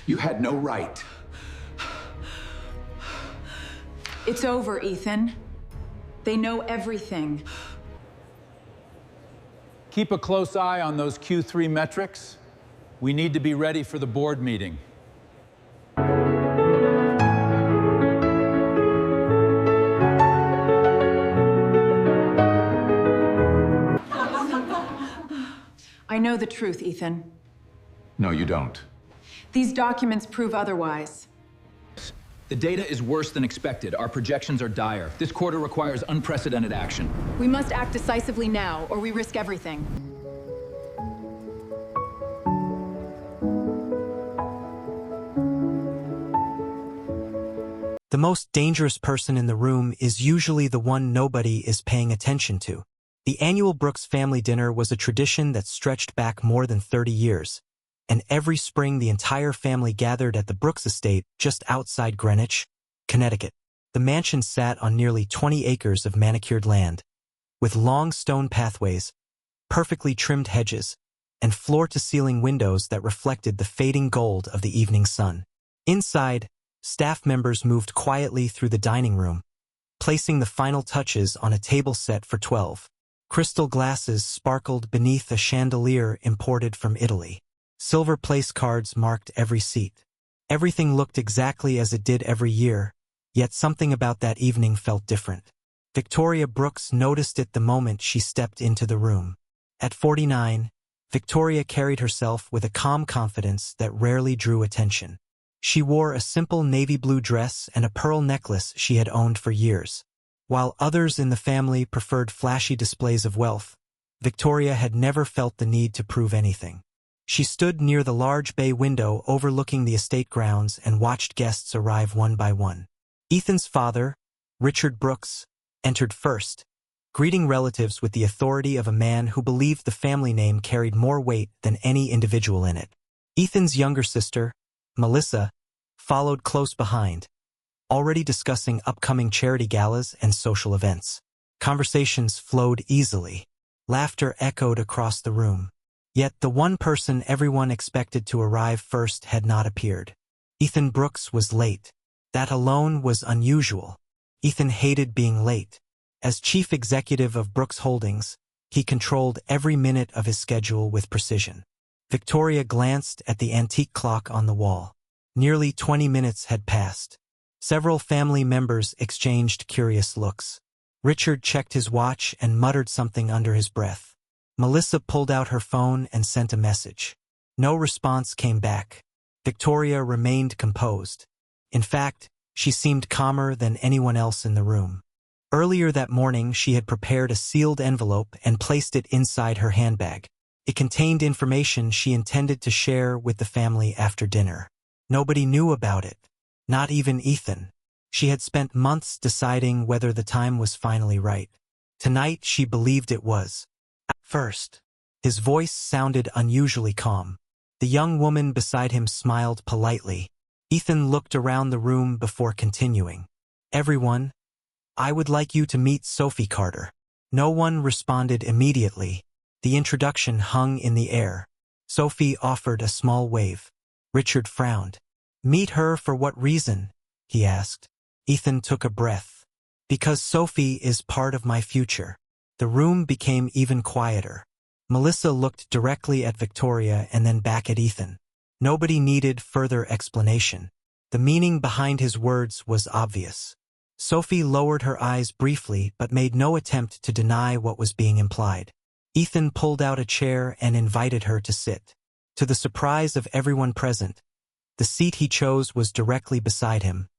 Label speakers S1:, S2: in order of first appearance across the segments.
S1: You had no right.
S2: It's over, Ethan. They know everything.
S3: Keep a close eye on those Q3 metrics. We need to be ready for the board meeting.
S2: I know the truth, Ethan.
S1: No, you don't.
S2: These documents prove otherwise.
S4: The data is worse than expected. Our projections are dire. This quarter requires unprecedented action.
S2: We must act decisively now, or we risk everything.
S5: The most dangerous person in the room is usually the one nobody is paying attention to. The annual Brooks family dinner was a tradition that stretched back more than 30 years, and every spring the entire family gathered at the Brooks estate just outside Greenwich, Connecticut. The mansion sat on nearly 20 acres of manicured land, with long stone pathways, perfectly trimmed hedges, and floor-to-ceiling windows that reflected the fading gold of the evening sun. Inside, staff members moved quietly through the dining room, placing the final touches on a table set for 12. Crystal glasses sparkled beneath a chandelier imported from Italy. Silver place cards marked every seat. Everything looked exactly as it did every year, yet something about that evening felt different. Victoria Brooks noticed it the moment she stepped into the room. At 49, Victoria carried herself with a calm confidence that rarely drew attention. She wore a simple navy blue dress and a pearl necklace she had owned for years. While others in the family preferred flashy displays of wealth, Victoria had never felt the need to prove anything. She stood near the large bay window overlooking the estate grounds and watched guests arrive one by one. Ethan's father, Richard Brooks, entered first, greeting relatives with the authority of a man who believed the family name carried more weight than any individual in it. Ethan's younger sister, Melissa, followed close behind, already discussing upcoming charity galas and social events. Conversations flowed easily. Laughter echoed across the room. Yet the one person everyone expected to arrive first had not appeared. Ethan Brooks was late. That alone was unusual. Ethan hated being late. As chief executive of Brooks Holdings, he controlled every minute of his schedule with precision. Victoria glanced at the antique clock on the wall. Nearly 20 minutes had passed. Several family members exchanged curious looks. Richard checked his watch and muttered something under his breath. Melissa pulled out her phone and sent a message. No response came back. Victoria remained composed. In fact, she seemed calmer than anyone else in the room. Earlier that morning, she had prepared a sealed envelope and placed it inside her handbag. It contained information she intended to share with the family after dinner. Nobody knew about it. Not even Ethan. She had spent months deciding whether the time was finally right. Tonight she believed it was. At first, his voice sounded unusually calm. The young woman beside him smiled politely. Ethan looked around the room before continuing. "Everyone, I would like you to meet Sophie Carter." No one responded immediately. The introduction hung in the air. Sophie offered a small wave. Richard frowned. "Meet her for what reason?" he asked. Ethan took a breath. "Because Sophie is part of my future." The room became even quieter. Melissa looked directly at Victoria and then back at Ethan. Nobody needed further explanation. The meaning behind his words was obvious. Sophie lowered her eyes briefly but made no attempt to deny what was being implied. Ethan pulled out a chair and invited her to sit. To the surprise of everyone present, the seat he chose was directly beside him,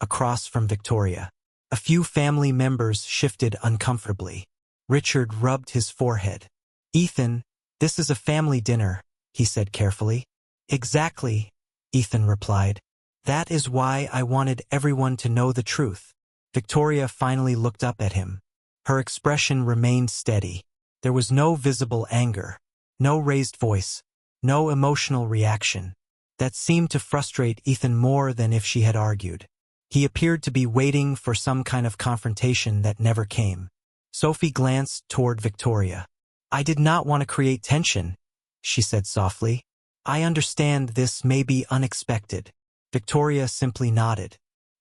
S5: across from Victoria. A few family members shifted uncomfortably. Richard rubbed his forehead. "Ethan, this is a family dinner," he said carefully. "Exactly," Ethan replied. "That is why I wanted everyone to know the truth." Victoria finally looked up at him. Her expression remained steady. There was no visible anger, no raised voice, no emotional reaction. That seemed to frustrate Ethan more than if she had argued. He appeared to be waiting for some kind of confrontation that never came. Sophie glanced toward Victoria. "I did not want to create tension," she said softly. I understand this may be unexpected. Victoria simply nodded.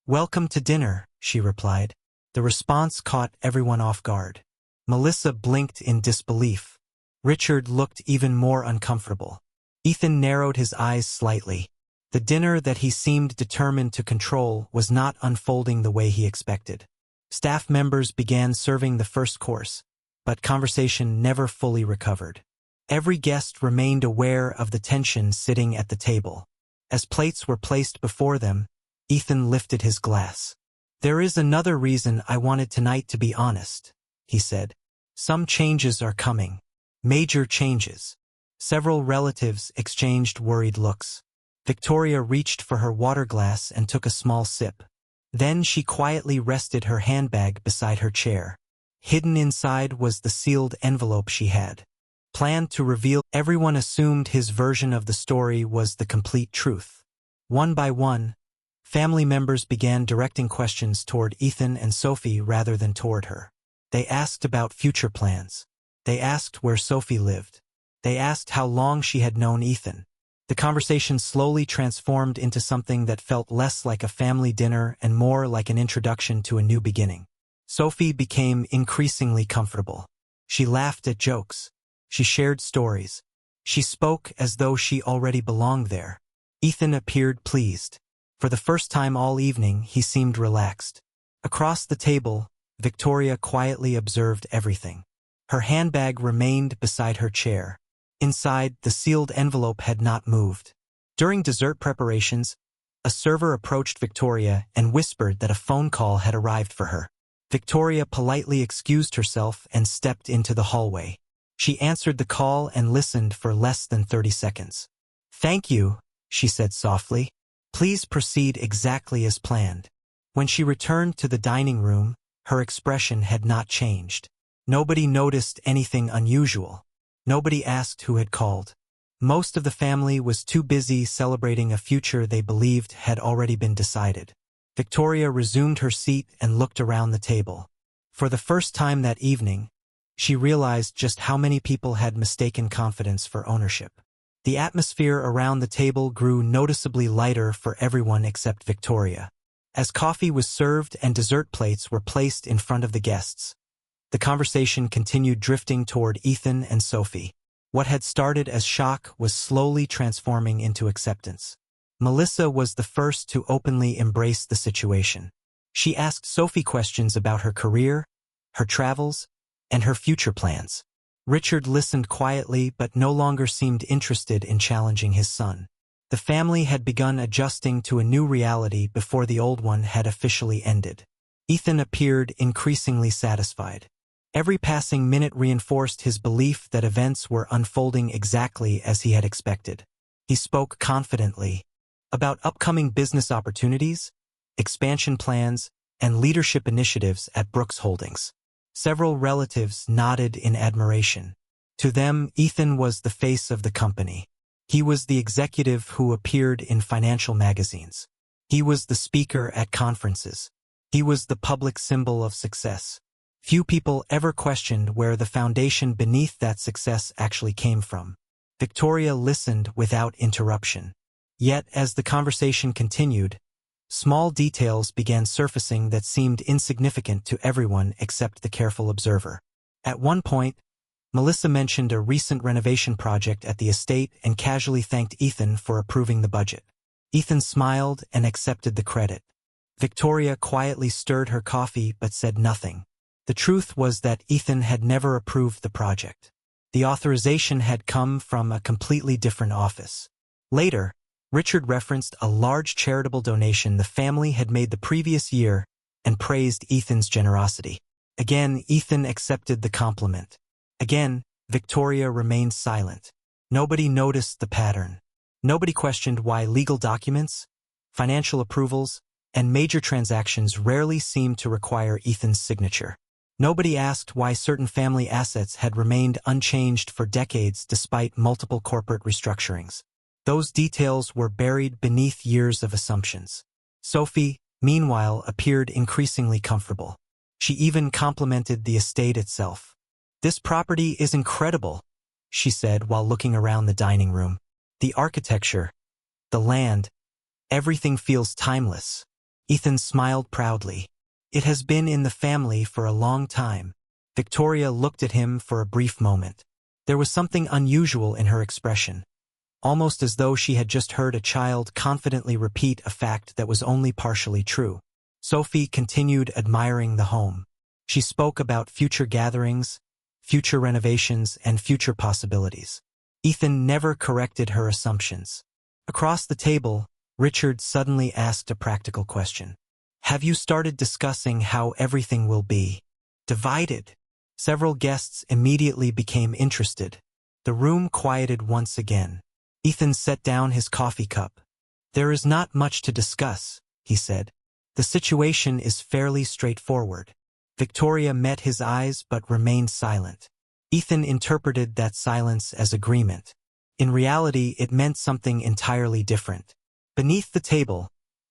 S5: Welcome to dinner, she replied. The response caught everyone off guard. Melissa blinked in disbelief. Richard looked even more uncomfortable. Ethan narrowed his eyes slightly. The dinner that he seemed determined to control was not unfolding the way he expected. Staff members began serving the first course, but conversation never fully recovered. Every guest remained aware of the tension sitting at the table. As plates were placed before them, Ethan lifted his glass. There is another reason I wanted tonight to be honest, he said. Some changes are coming. Major changes. Several relatives exchanged worried looks. Victoria reached for her water glass and took a small sip. Then she quietly rested her handbag beside her chair. Hidden inside was the sealed envelope she had planned to reveal. Everyone assumed his version of the story was the complete truth. One by one, family members began directing questions toward Ethan and Sophie rather than toward her. They asked about future plans. They asked where Sophie lived. They asked how long she had known Ethan. The conversation slowly transformed into something that felt less like a family dinner and more like an introduction to a new beginning. Sophie became increasingly comfortable. She laughed at jokes. She shared stories. She spoke as though she already belonged there. Ethan appeared pleased. For the first time all evening, he seemed relaxed. Across the table, Victoria quietly observed everything. Her handbag remained beside her chair. Inside, the sealed envelope had not moved. During dessert preparations, a server approached Victoria and whispered that a phone call had arrived for her. Victoria politely excused herself and stepped into the hallway. She answered the call and listened for less than 30 seconds. Thank you, she said softly. Please proceed exactly as planned. When she returned to the dining room, her expression had not changed. Nobody noticed anything unusual. Nobody asked who had called. Most of the family was too busy celebrating a future they believed had already been decided. Victoria resumed her seat and looked around the table. For the first time that evening, she realized just how many people had mistaken confidence for ownership. The atmosphere around the table grew noticeably lighter for everyone except Victoria. As coffee was served and dessert plates were placed in front of the guests, the conversation continued drifting toward Ethan and Sophie. What had started as shock was slowly transforming into acceptance. Melissa was the first to openly embrace the situation. She asked Sophie questions about her career, her travels, and her future plans. Richard listened quietly but no longer seemed interested in challenging his son. The family had begun adjusting to a new reality before the old one had officially ended. Ethan appeared increasingly satisfied. Every passing minute reinforced his belief that events were unfolding exactly as he had expected. He spoke confidently about upcoming business opportunities, expansion plans, and leadership initiatives at Brooks Holdings. Several relatives nodded in admiration. To them, Ethan was the face of the company. He was the executive who appeared in financial magazines. He was the speaker at conferences. He was the public symbol of success. Few people ever questioned where the foundation beneath that success actually came from. Victoria listened without interruption. Yet, as the conversation continued, small details began surfacing that seemed insignificant to everyone except the careful observer. At one point, Melissa mentioned a recent renovation project at the estate and casually thanked Ethan for approving the budget. Ethan smiled and accepted the credit. Victoria quietly stirred her coffee but said nothing. The truth was that Ethan had never approved the project. The authorization had come from a completely different office. Later, Richard referenced a large charitable donation the family had made the previous year and praised Ethan's generosity. Again, Ethan accepted the compliment. Again, Victoria remained silent. Nobody noticed the pattern. Nobody questioned why legal documents, financial approvals, and major transactions rarely seemed to require Ethan's signature. Nobody asked why certain family assets had remained unchanged for decades despite multiple corporate restructurings. Those details were buried beneath years of assumptions. Sophie, meanwhile, appeared increasingly comfortable. She even complimented the estate itself. "This property is incredible," she said while looking around the dining room. The architecture, the land, everything feels timeless. Ethan smiled proudly. It has been in the family for a long time. Victoria looked at him for a brief moment. There was something unusual in her expression, almost as though she had just heard a child confidently repeat a fact that was only partially true. Sophie continued admiring the home. She spoke about future gatherings, future renovations, and future possibilities. Ethan never corrected her assumptions. Across the table, Richard suddenly asked a practical question. Have you started discussing how everything will be divided? Several guests immediately became interested. The room quieted once again. Ethan set down his coffee cup. There is not much to discuss, he said. The situation is fairly straightforward. Victoria met his eyes but remained silent. Ethan interpreted that silence as agreement. In reality, it meant something entirely different. Beneath the table,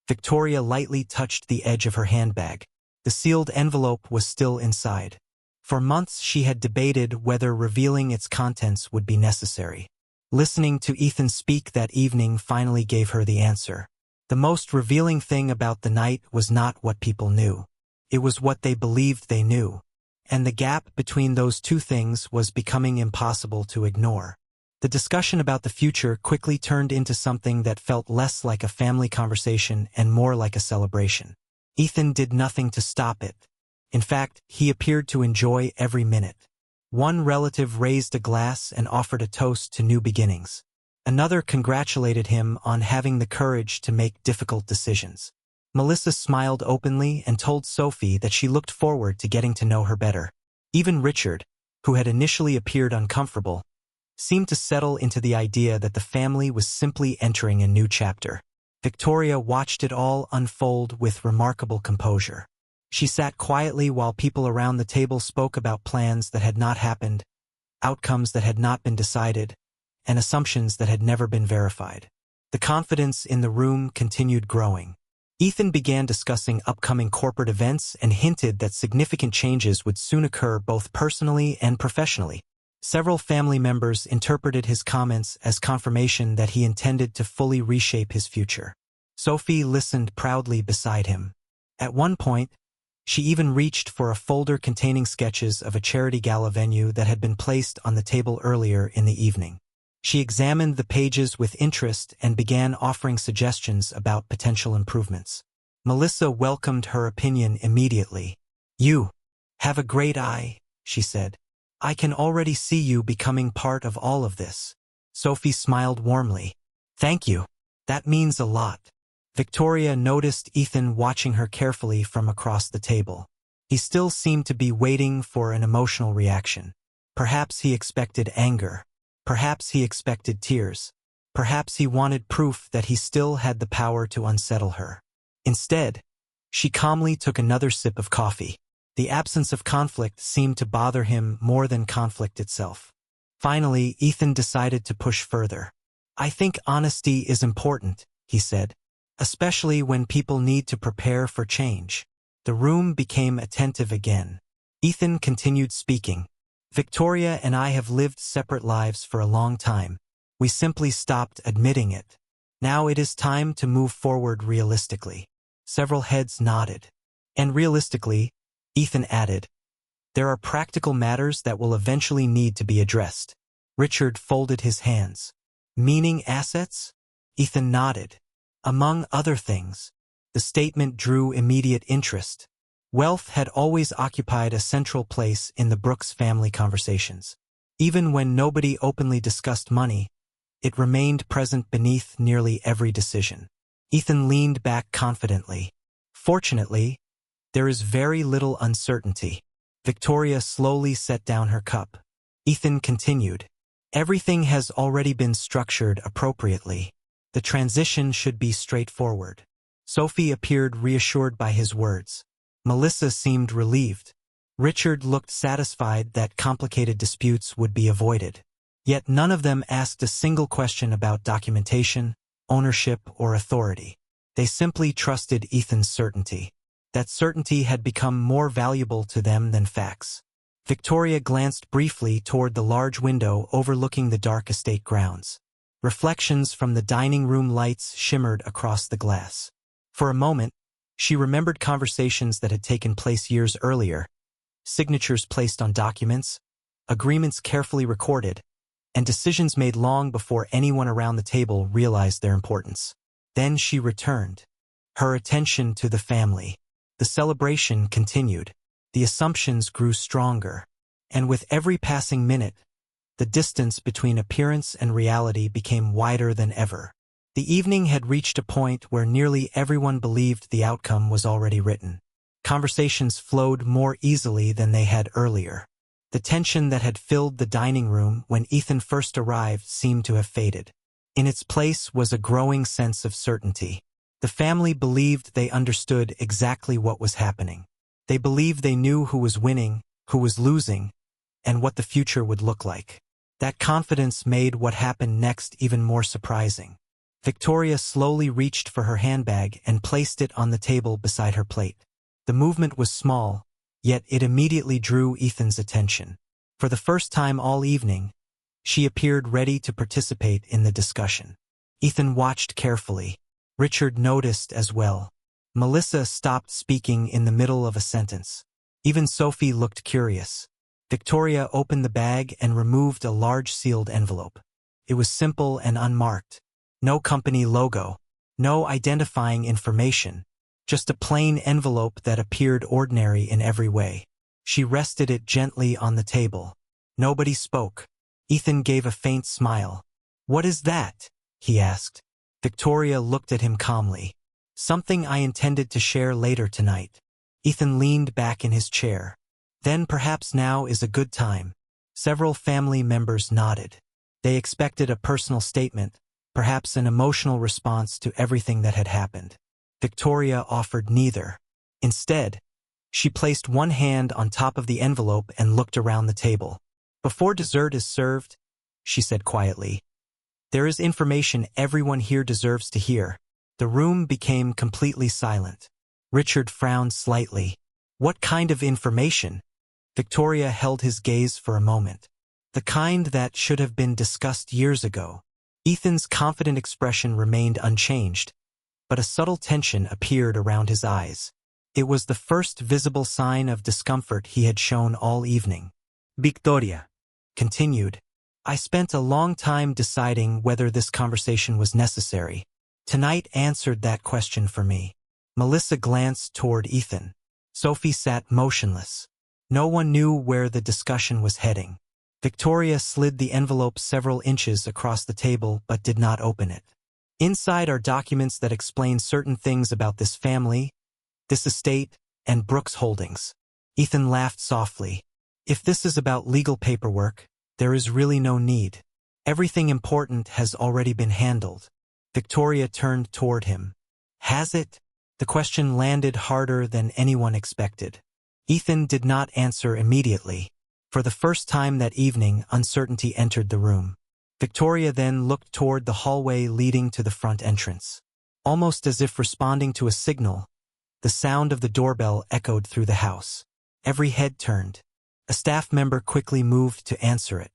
S5: Victoria lightly touched the edge of her handbag. The sealed envelope was still inside. For months she had debated whether revealing its contents would be necessary. Listening to Ethan speak that evening finally gave her the answer. The most revealing thing about the night was not what people knew. It was what they believed they knew. And the gap between those two things was becoming impossible to ignore. The discussion about the future quickly turned into something that felt less like a family conversation and more like a celebration. Ethan did nothing to stop it. In fact, he appeared to enjoy every minute. One relative raised a glass and offered a toast to new beginnings. Another congratulated him on having the courage to make difficult decisions. Melissa smiled openly and told Sophie that she looked forward to getting to know her better. Even Richard, who had initially appeared uncomfortable, seemed to settle into the idea that the family was simply entering a new chapter. Victoria watched it all unfold with remarkable composure. She sat quietly while people around the table spoke about plans that had not happened, outcomes that had not been decided, and assumptions that had never been verified. The confidence in the room continued growing. Ethan began discussing upcoming corporate events and hinted that significant changes would soon occur both personally and professionally. Several family members interpreted his comments as confirmation that he intended to fully reshape his future. Sophie listened proudly beside him. At one point, she even reached for a folder containing sketches of a charity gala venue that had been placed on the table earlier in the evening. She examined the pages with interest and began offering suggestions about potential improvements. Melissa welcomed her opinion immediately. "You have a great eye," she said. "I can already see you becoming part of all of this." Sophie smiled warmly. "Thank you. That means a lot." Victoria noticed Ethan watching her carefully from across the table. He still seemed to be waiting for an emotional reaction. Perhaps he expected anger. Perhaps he expected tears. Perhaps he wanted proof that he still had the power to unsettle her. Instead, she calmly took another sip of coffee. The absence of conflict seemed to bother him more than conflict itself. Finally, Ethan decided to push further. "I think honesty is important," he said, "especially when people need to prepare for change." The room became attentive again. Ethan continued speaking. "Victoria and I have lived separate lives for a long time. We simply stopped admitting it. Now it is time to move forward realistically." Several heads nodded. "And realistically," Ethan added, "there are practical matters that will eventually need to be addressed." Richard folded his hands. "Meaning assets?" Ethan nodded. "Among other things." The statement drew immediate interest. Wealth had always occupied a central place in the Brooks family conversations. Even when nobody openly discussed money, it remained present beneath nearly every decision. Ethan leaned back confidently. "Fortunately, there is very little uncertainty." Victoria slowly set down her cup. Ethan continued. "Everything has already been structured appropriately. The transition should be straightforward." Sophie appeared reassured by his words. Melissa seemed relieved. Richard looked satisfied that complicated disputes would be avoided. Yet none of them asked a single question about documentation, ownership, or authority. They simply trusted Ethan's certainty. That certainty had become more valuable to them than facts. Victoria glanced briefly toward the large window overlooking the dark estate grounds. Reflections from the dining room lights shimmered across the glass. For a moment, she remembered conversations that had taken place years earlier, signatures placed on documents, agreements carefully recorded, and decisions made long before anyone around the table realized their importance. Then she returned, her attention to the family. The celebration continued. The assumptions grew stronger, and with every passing minute, the distance between appearance and reality became wider than ever. The evening had reached a point where nearly everyone believed the outcome was already written. Conversations flowed more easily than they had earlier. The tension that had filled the dining room when Ethan first arrived seemed to have faded. In its place was a growing sense of certainty. The family believed they understood exactly what was happening. They believed they knew who was winning, who was losing, and what the future would look like. That confidence made what happened next even more surprising. Victoria slowly reached for her handbag and placed it on the table beside her plate. The movement was small, yet it immediately drew Ethan's attention. For the first time all evening, she appeared ready to participate in the discussion. Ethan watched carefully. Richard noticed as well. Melissa stopped speaking in the middle of a sentence. Even Sophie looked curious. Victoria opened the bag and removed a large sealed envelope. It was simple and unmarked. No company logo, no identifying information, just a plain envelope that appeared ordinary in every way. She rested it gently on the table. Nobody spoke. Ethan gave a faint smile. "What is that?" he asked. Victoria looked at him calmly. "Something I intended to share later tonight." Ethan leaned back in his chair. "Then perhaps now is a good time." Several family members nodded. They expected a personal statement, perhaps an emotional response to everything that had happened. Victoria offered neither. Instead, she placed one hand on top of the envelope and looked around the table. "Before dessert is served," she said quietly, "there is information everyone here deserves to hear." The room became completely silent. Richard frowned slightly. "What kind of information?" Victoria held his gaze for a moment. "The kind that should have been discussed years ago." Ethan's confident expression remained unchanged, but a subtle tension appeared around his eyes. It was the first visible sign of discomfort he had shown all evening. Victoria continued, "I spent a long time deciding whether this conversation was necessary. Tonight answered that question for me." Melissa glanced toward Ethan. Sophie sat motionless. No one knew where the discussion was heading. Victoria slid the envelope several inches across the table but did not open it. "Inside are documents that explain certain things about this family, this estate, and Brooks Holdings." Ethan laughed softly. "If this is about legal paperwork, there is really no need. Everything important has already been handled." Victoria turned toward him. "Has it?" The question landed harder than anyone expected. Ethan did not answer immediately. For the first time that evening, uncertainty entered the room. Victoria then looked toward the hallway leading to the front entrance. Almost as if responding to a signal, the sound of the doorbell echoed through the house. Every head turned. A staff member quickly moved to answer it.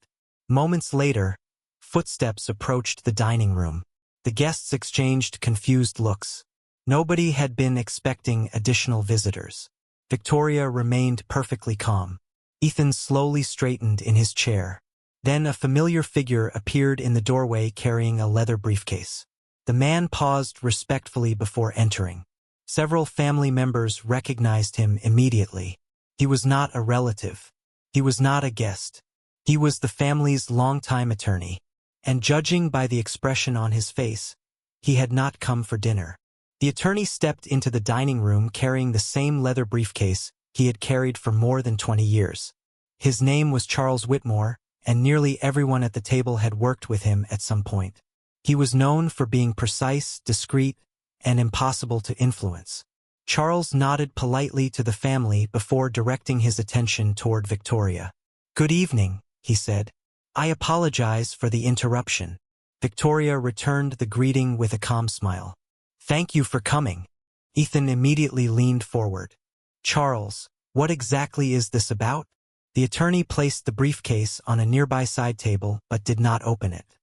S5: Moments later, footsteps approached the dining room. The guests exchanged confused looks. Nobody had been expecting additional visitors. Victoria remained perfectly calm. Ethan slowly straightened in his chair. Then a familiar figure appeared in the doorway carrying a leather briefcase. The man paused respectfully before entering. Several family members recognized him immediately. He was not a relative. He was not a guest. He was the family's longtime attorney. And judging by the expression on his face, he had not come for dinner. The attorney stepped into the dining room carrying the same leather briefcase he had carried for more than 20 years. His name was Charles Whitmore, and nearly everyone at the table had worked with him at some point. He was known for being precise, discreet, and impossible to influence. Charles nodded politely to the family before directing his attention toward Victoria. "Good evening," he said. "I apologize for the interruption." Victoria returned the greeting with a calm smile. "Thank you for coming." Ethan immediately leaned forward. "Charles, what exactly is this about?" The attorney placed the briefcase on a nearby side table but did not open it.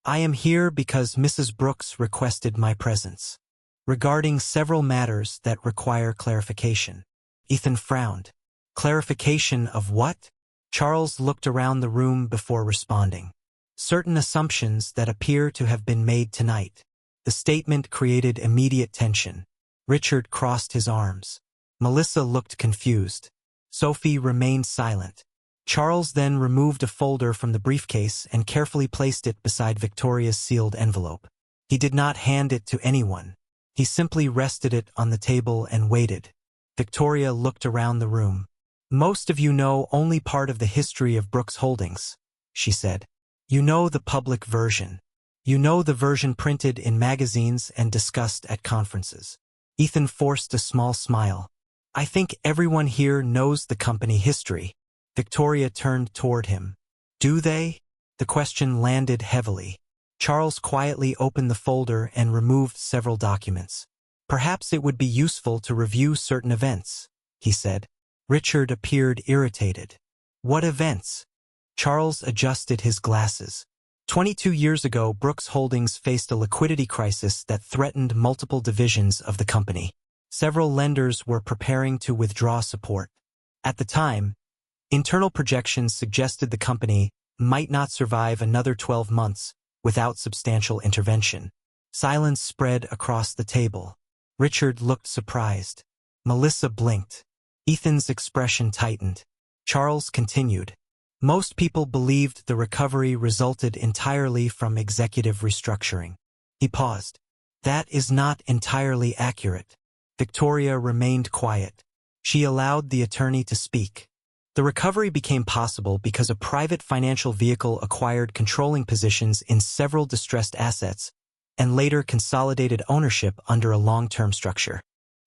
S5: I am here because Mrs. Brooks requested my presence, regarding several matters that require clarification. Ethan frowned. Clarification of what? Charles looked around the room before responding. Certain assumptions that appear to have been made tonight. The statement created immediate tension. Richard crossed his arms. Melissa looked confused. Sophie remained silent. Charles then removed a folder from the briefcase and carefully placed it beside Victoria's sealed envelope. He did not hand it to anyone. He simply rested it on the table and waited. Victoria looked around the room. Most of you know only part of the history of Brooks Holdings, she said. You know the public version. You know the version printed in magazines and discussed at conferences. Ethan forced a small smile. I think everyone here knows the company history. Victoria turned toward him. Do they? The question landed heavily. Charles quietly opened the folder and removed several documents. Perhaps it would be useful to review certain events, he said. Richard appeared irritated. What events? Charles adjusted his glasses. 22 years ago, Brooks Holdings faced a liquidity crisis that threatened multiple divisions of the company. Several lenders were preparing to withdraw support. At the time, internal projections suggested the company might not survive another 12 months without substantial intervention. Silence spread across the table. Richard looked surprised. Melissa blinked. Ethan's expression tightened. Charles continued. Most people believed the recovery resulted entirely from executive restructuring. He paused. That is not entirely accurate. Victoria remained quiet. She allowed the attorney to speak. The recovery became possible because a private financial vehicle acquired controlling positions in several distressed assets and later consolidated ownership under a long-term structure.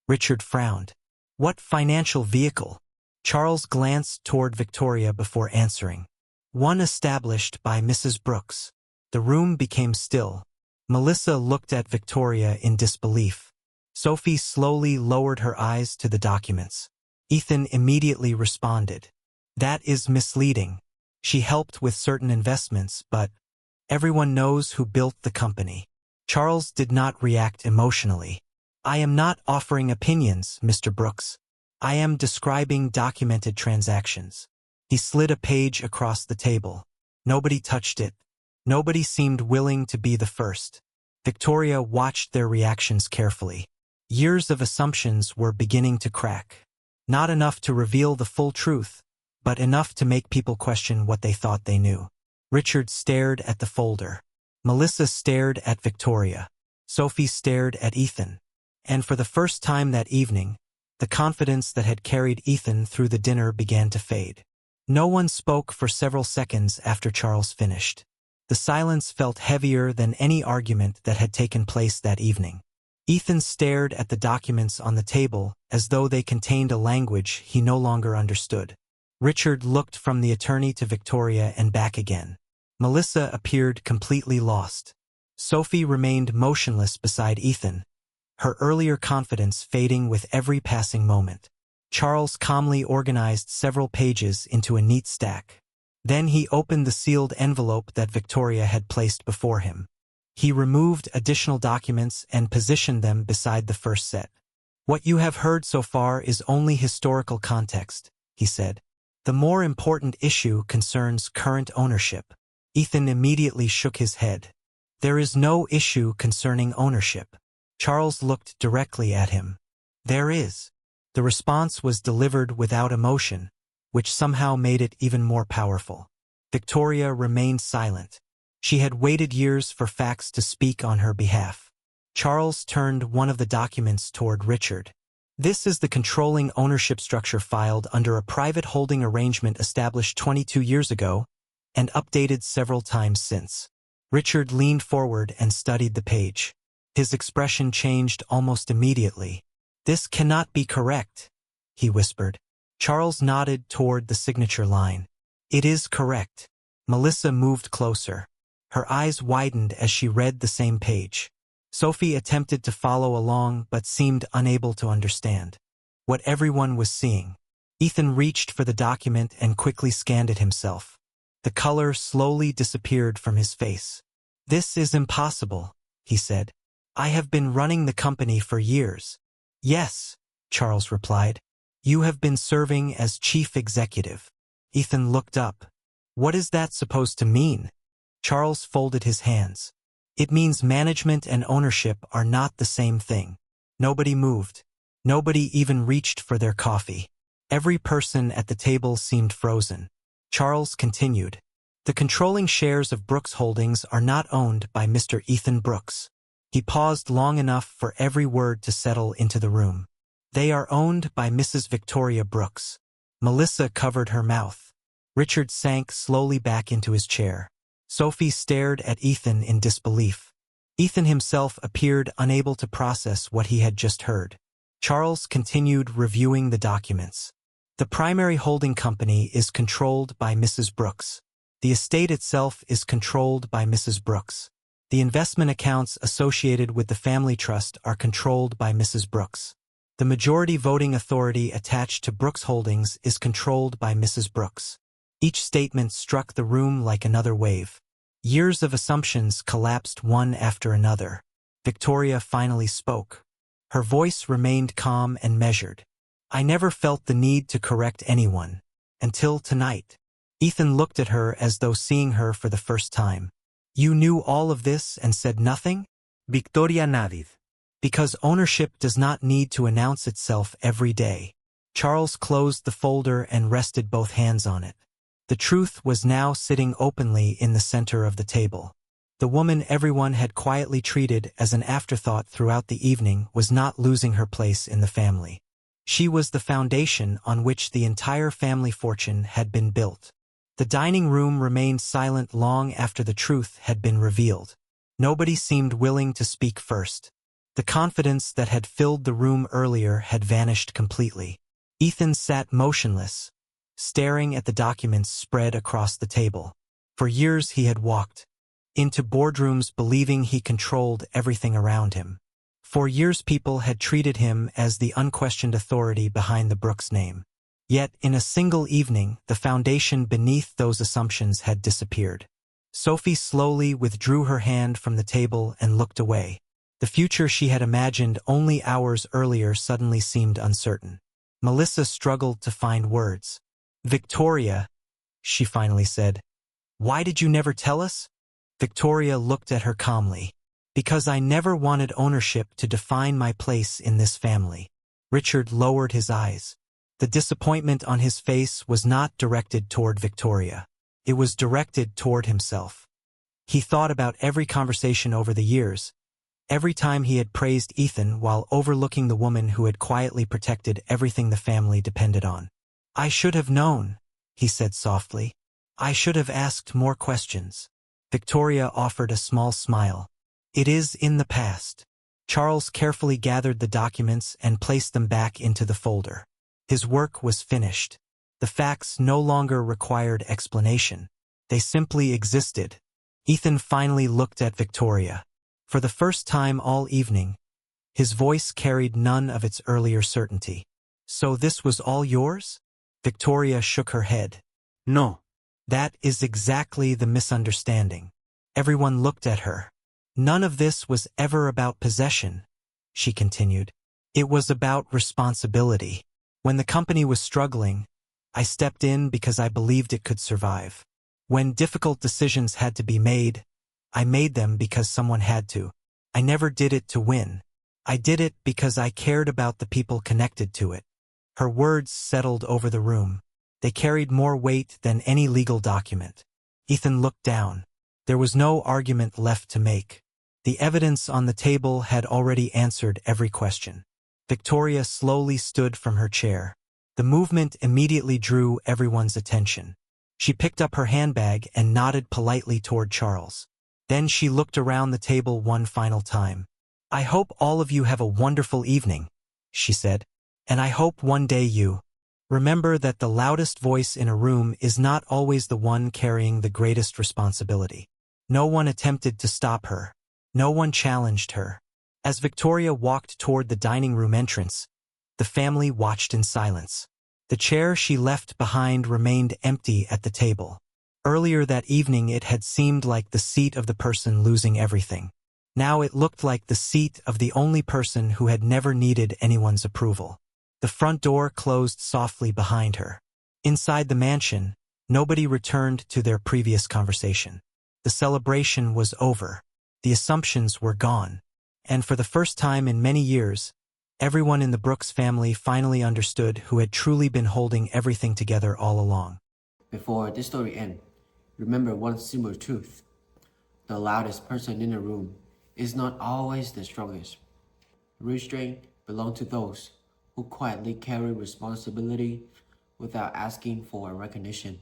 S5: Richard frowned. What financial vehicle? Charles glanced toward Victoria before answering. One established by Mrs. Brooks. The room became still. Melissa looked at Victoria in disbelief. Sophie slowly lowered her eyes to the documents. Ethan immediately responded. That is misleading. She helped with certain investments, but everyone knows who built the company. Charles did not react emotionally. I am not offering opinions, Mr. Brooks. I am describing documented transactions. He slid a page across the table. Nobody touched it. Nobody seemed willing to be the first. Victoria watched their reactions carefully. Years of assumptions were beginning to crack. Not enough to reveal the full truth, but enough to make people question what they thought they knew. Richard stared at the folder. Melissa stared at Victoria. Sophie stared at Ethan. And for the first time that evening, the confidence that had carried Ethan through the dinner began to fade. No one spoke for several seconds after Charles finished. The silence felt heavier than any argument that had taken place that evening. Ethan stared at the documents on the table as though they contained a language he no longer understood. Richard looked from the attorney to Victoria and back again. Melissa appeared completely lost. Sophie remained motionless beside Ethan, her earlier confidence fading with every passing moment. Charles calmly organized several pages into a neat stack. Then he opened the sealed envelope that Victoria had placed before him. He removed additional documents and positioned them beside the first set. What you have heard so far is only historical context, he said. The more important issue concerns current ownership. Ethan immediately shook his head. There is no issue concerning ownership. Charles looked directly at him. There is. The response was delivered without emotion, which somehow made it even more powerful. Victoria remained silent. She had waited years for facts to speak on her behalf. Charles turned one of the documents toward Richard. This is the controlling ownership structure filed under a private holding arrangement established 22 years ago and updated several times since. Richard leaned forward and studied the page. His expression changed almost immediately. This cannot be correct, he whispered. Charles nodded toward the signature line. It is correct. Melissa moved closer. Her eyes widened as she read the same page. Sophie attempted to follow along but seemed unable to understand what everyone was seeing. Ethan reached for the document and quickly scanned it himself. The color slowly disappeared from his face. "This is impossible," he said. "I have been running the company for years." "Yes," Charles replied. "You have been serving as chief executive." Ethan looked up. "What is that supposed to mean?" Charles folded his hands. "It means management and ownership are not the same thing." Nobody moved. Nobody even reached for their coffee. Every person at the table seemed frozen. Charles continued. "The controlling shares of Brooks Holdings are not owned by Mr. Ethan Brooks." He paused long enough for every word to settle into the room. "They are owned by Mrs. Victoria Brooks." Melissa covered her mouth. Richard sank slowly back into his chair. Sophie stared at Ethan in disbelief. Ethan himself appeared unable to process what he had just heard. Charles continued reviewing the documents. "The primary holding company is controlled by Mrs. Brooks. The estate itself is controlled by Mrs. Brooks. The investment accounts associated with the family trust are controlled by Mrs. Brooks. The majority voting authority attached to Brooks Holdings is controlled by Mrs. Brooks." Each statement struck the room like another wave. Years of assumptions collapsed one after another. Victoria finally spoke. Her voice remained calm and measured. "I never felt the need to correct anyone. Until tonight." Ethan looked at her as though seeing her for the first time. "You knew all of this and said nothing?" Victoria nodded. "Because ownership does not need to announce itself every day." Charles closed the folder and rested both hands on it. The truth was now sitting openly in the center of the table. The woman everyone had quietly treated as an afterthought throughout the evening was not losing her place in the family. She was the foundation on which the entire family fortune had been built. The dining room remained silent long after the truth had been revealed. Nobody seemed willing to speak first. The confidence that had filled the room earlier had vanished completely. Ethan sat motionless, staring at the documents spread across the table. For years he had walked into boardrooms believing he controlled everything around him. For years people had treated him as the unquestioned authority behind the Brooks name. Yet in a single evening, the foundation beneath those assumptions had disappeared. Sophie slowly withdrew her hand from the table and looked away. The future she had imagined only hours earlier suddenly seemed uncertain. Melissa struggled to find words. "Victoria," she finally said, "why did you never tell us?" Victoria looked at her calmly. "Because I never wanted ownership to define my place in this family." Richard lowered his eyes. The disappointment on his face was not directed toward Victoria. It was directed toward himself. He thought about every conversation over the years, every time he had praised Ethan while overlooking the woman who had quietly protected everything the family depended on. "I should have known," he said softly. "I should have asked more questions." Victoria offered a small smile. "It is in the past." Charles carefully gathered the documents and placed them back into the folder. His work was finished. The facts no longer required explanation. They simply existed. Ethan finally looked at Victoria. For the first time all evening, his voice carried none of its earlier certainty. "So this was all yours?" Victoria shook her head. "No." "That is exactly the misunderstanding." Everyone looked at her. "None of this was ever about possession," she continued. "It was about responsibility. When the company was struggling, I stepped in because I believed it could survive. When difficult decisions had to be made, I made them because someone had to. I never did it to win. I did it because I cared about the people connected to it." Her words settled over the room. They carried more weight than any legal document. Ethan looked down. There was no argument left to make. The evidence on the table had already answered every question. Victoria slowly stood from her chair. The movement immediately drew everyone's attention. She picked up her handbag and nodded politely toward Charles. Then she looked around the table one final time. "I hope all of you have a wonderful evening," she said. "And I hope one day you remember that the loudest voice in a room is not always the one carrying the greatest responsibility." No one attempted to stop her. No one challenged her. As Victoria walked toward the dining room entrance, the family watched in silence. The chair she left behind remained empty at the table. Earlier that evening it had seemed like the seat of the person losing everything. Now it looked like the seat of the only person who had never needed anyone's approval. The front door closed softly behind her. Inside the mansion, nobody returned to their previous conversation. The celebration was over. The assumptions were gone. And for the first time in many years, everyone in the Brooks family finally understood who had truly been holding everything together all along.
S6: Before this story ends, remember one simple truth. The loudest person in the room is not always the strongest. Restraint belongs to those who quietly carry responsibility without asking for recognition.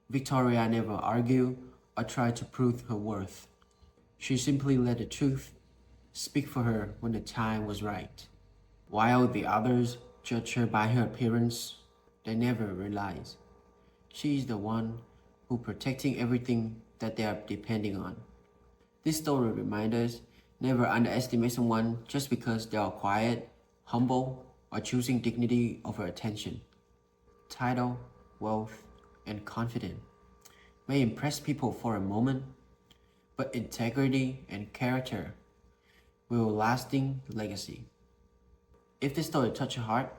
S6: Victoria never argued or tried to prove her worth. She simply let the truth speak for her when the time was right. While the others judge her by her appearance, they never realize she is the one who protecting everything that they are depending on. This story reminds us never underestimate someone just because they are quiet, humble, or choosing dignity over attention. Title, wealth, and confidence may impress people for a moment, but integrity and character will lasting legacy. If this story touched your heart,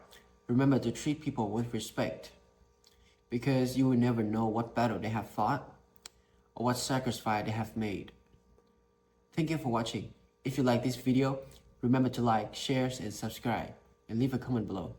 S6: remember to treat people with respect, because you will never know what battle they have fought or what sacrifice they have made. Thank you for watching. If you like this video, remember to like, share, and subscribe, and leave a comment below.